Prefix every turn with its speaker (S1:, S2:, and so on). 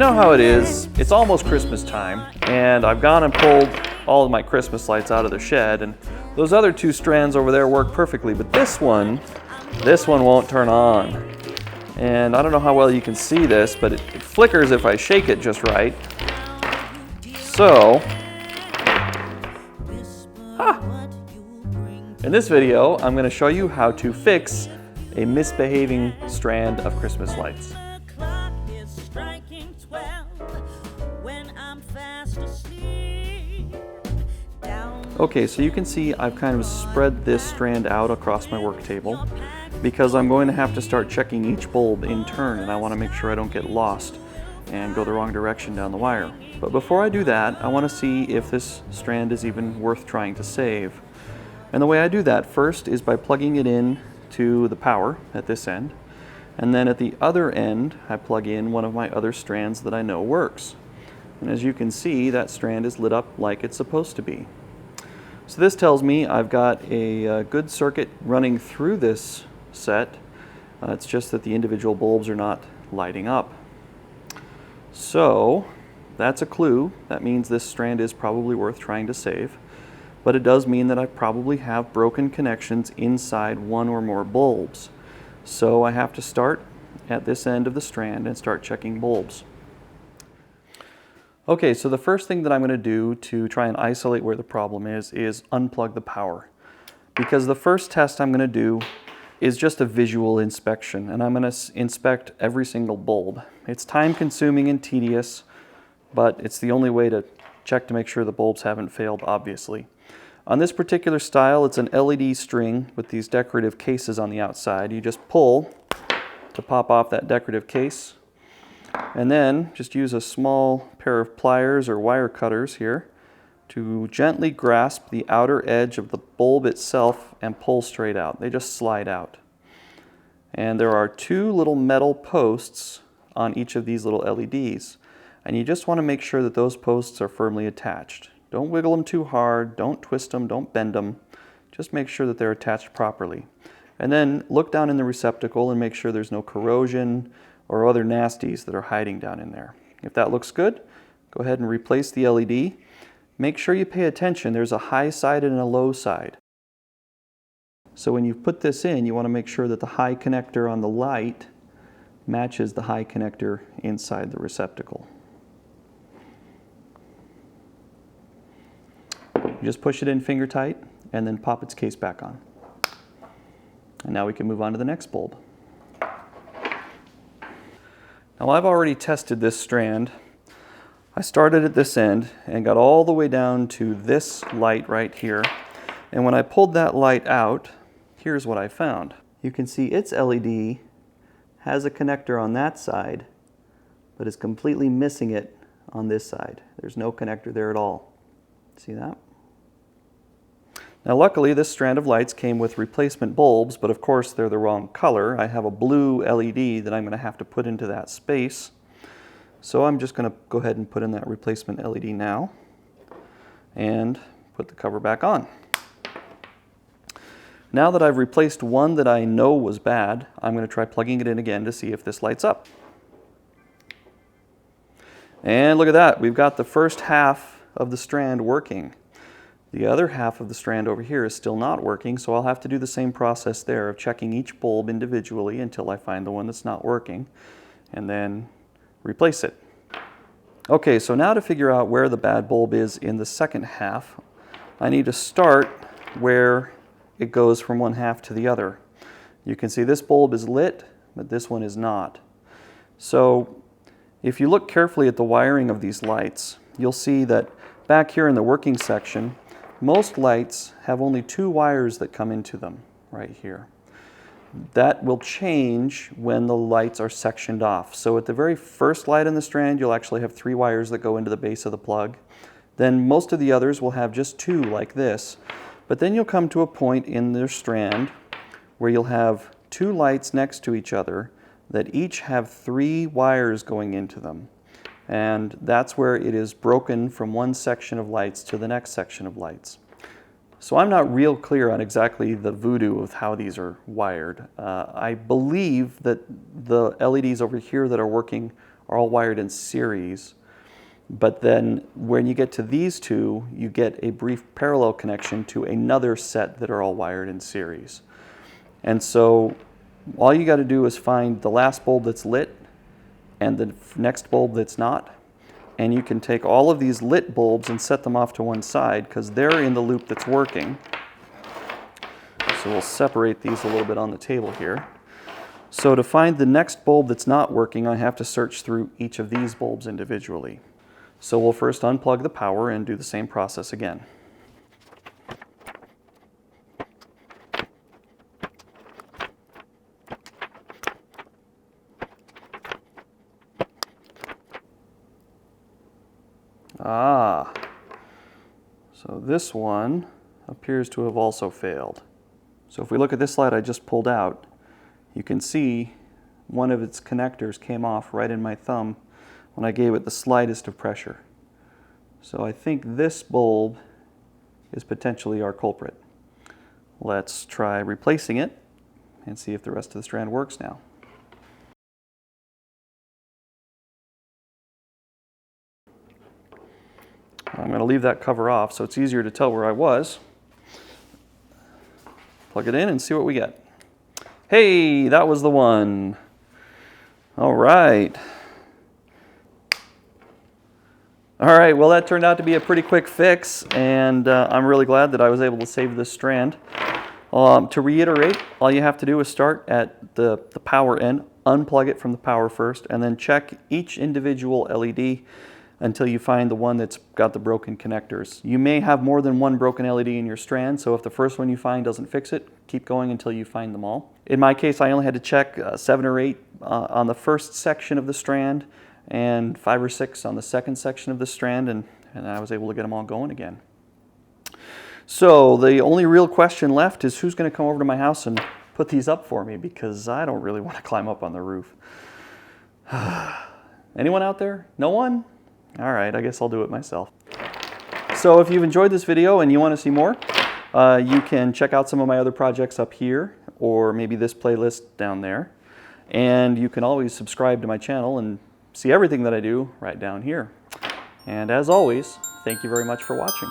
S1: You know how it is, it's almost Christmas time, and I've gone and pulled all of my Christmas lights out of the shed, and those other two strands over there work perfectly, but this one won't turn on. And I don't know how well you can see this, but it flickers if I shake it just right. So, in this video, I'm going to show you how to fix a misbehaving strand of Christmas lights. Okay, so you can see I've kind of spread this strand out across my work table because I'm going to have to start checking each bulb in turn, and I want to make sure I don't get lost and go the wrong direction down the wire. But before I do that, I want to see if this strand is even worth trying to save. And the way I do that first is by plugging it in to the power at this end, and then at the other end I plug in one of my other strands that I know works. And as you can see, that strand is lit up like it's supposed to be. So this tells me I've got a good circuit running through this set. It's just that the individual bulbs are not lighting up. So that's a clue. That means this strand is probably worth trying to save. But it does mean that I probably have broken connections inside one or more bulbs. So I have to start at this end of the strand and start checking bulbs. Okay, so the first thing that I'm going to do to try and isolate where the problem is unplug the power. Because the first test I'm going to do is just a visual inspection, and I'm going to inspect every single bulb. It's time consuming and tedious, but it's the only way to check to make sure the bulbs haven't failed, obviously. On this particular style, it's an LED string with these decorative cases on the outside. You just pull to pop off that decorative case, and then just use a small pair of pliers or wire cutters here to gently grasp the outer edge of the bulb itself and pull straight out. They just slide out. And there are two little metal posts on each of these little LEDs. And you just want to make sure that those posts are firmly attached. Don't wiggle them too hard, don't twist them, don't bend them. Just make sure that they're attached properly. And then look down in the receptacle and make sure there's no corrosion or other nasties that are hiding down in there. If that looks good, go ahead and replace the LED. Make sure you pay attention. There's a high side and a low side. So when you put this in, you want to make sure that the high connector on the light matches the high connector inside the receptacle. You just push it in finger tight and then pop its case back on. And now we can move on to the next bulb. Now I've already tested this strand. I started at this end and got all the way down to this light right here. And when I pulled that light out, here's what I found. You can see its LED has a connector on that side, but is completely missing it on this side. There's no connector there at all. See that? Now luckily this strand of lights came with replacement bulbs, but of course they're the wrong color. I have a blue LED that I'm going to have to put into that space. So I'm just going to go ahead and put in that replacement LED now and put the cover back on. Now that I've replaced one that I know was bad, I'm going to try plugging it in again to see if this lights up. And look at that, we've got the first half of the strand working. The other half of the strand over here is still not working, so I'll have to do the same process there of checking each bulb individually until I find the one that's not working, and then replace it. Okay, so now to figure out where the bad bulb is in the second half, I need to start where it goes from one half to the other. You can see this bulb is lit, but this one is not. So if you look carefully at the wiring of these lights, you'll see that back here in the working section, most lights have only two wires that come into them, right here. That will change when the lights are sectioned off. So at the very first light in the strand, you'll actually have three wires that go into the base of the plug. Then most of the others will have just two like this. But then you'll come to a point in the strand where you'll have two lights next to each other that each have three wires going into them. And that's where it is broken from one section of lights to the next section of lights. So I'm not real clear on exactly the voodoo of how these are wired. I believe that the LEDs over here that are working are all wired in series. But then when you get to these two, you get a brief parallel connection to another set that are all wired in series. And so all you got to do is find the last bulb that's lit and the next bulb that's not. And you can take all of these lit bulbs and set them off to one side because they're in the loop that's working. So we'll separate these a little bit on the table here. So to find the next bulb that's not working, I have to search through each of these bulbs individually. So we'll first unplug the power and do the same process again. So this one appears to have also failed. So if we look at this slide I just pulled out, you can see one of its connectors came off right in my thumb when I gave it the slightest of pressure. So I think this bulb is potentially our culprit. Let's try replacing it and see if the rest of the strand works now. I'm going to leave that cover off so it's easier to tell where I was. Plug it in and see what we get. Hey, that was the one. All right. All right, well that turned out to be a pretty quick fix, and I'm really glad that I was able to save this strand. To reiterate, all you have to do is start at the power end, unplug it from the power first, and then check each individual LED until you find the one that's got the broken connectors. You may have more than one broken LED in your strand, so if the first one you find doesn't fix it, keep going until you find them all. In my case, I only had to check 7 or 8 on the first section of the strand and 5 or 6 on the second section of the strand, and I was able to get them all going again. So the only real question left is who's going to come over to my house and put these up for me, because I don't really want to climb up on the roof. Anyone out there? No one? All right, I guess I'll do it myself. So if you've enjoyed this video and you want to see more, you can check out some of my other projects up here, or maybe this playlist down there. And you can always subscribe to my channel and see everything that I do right down here. And as always, thank you very much for watching.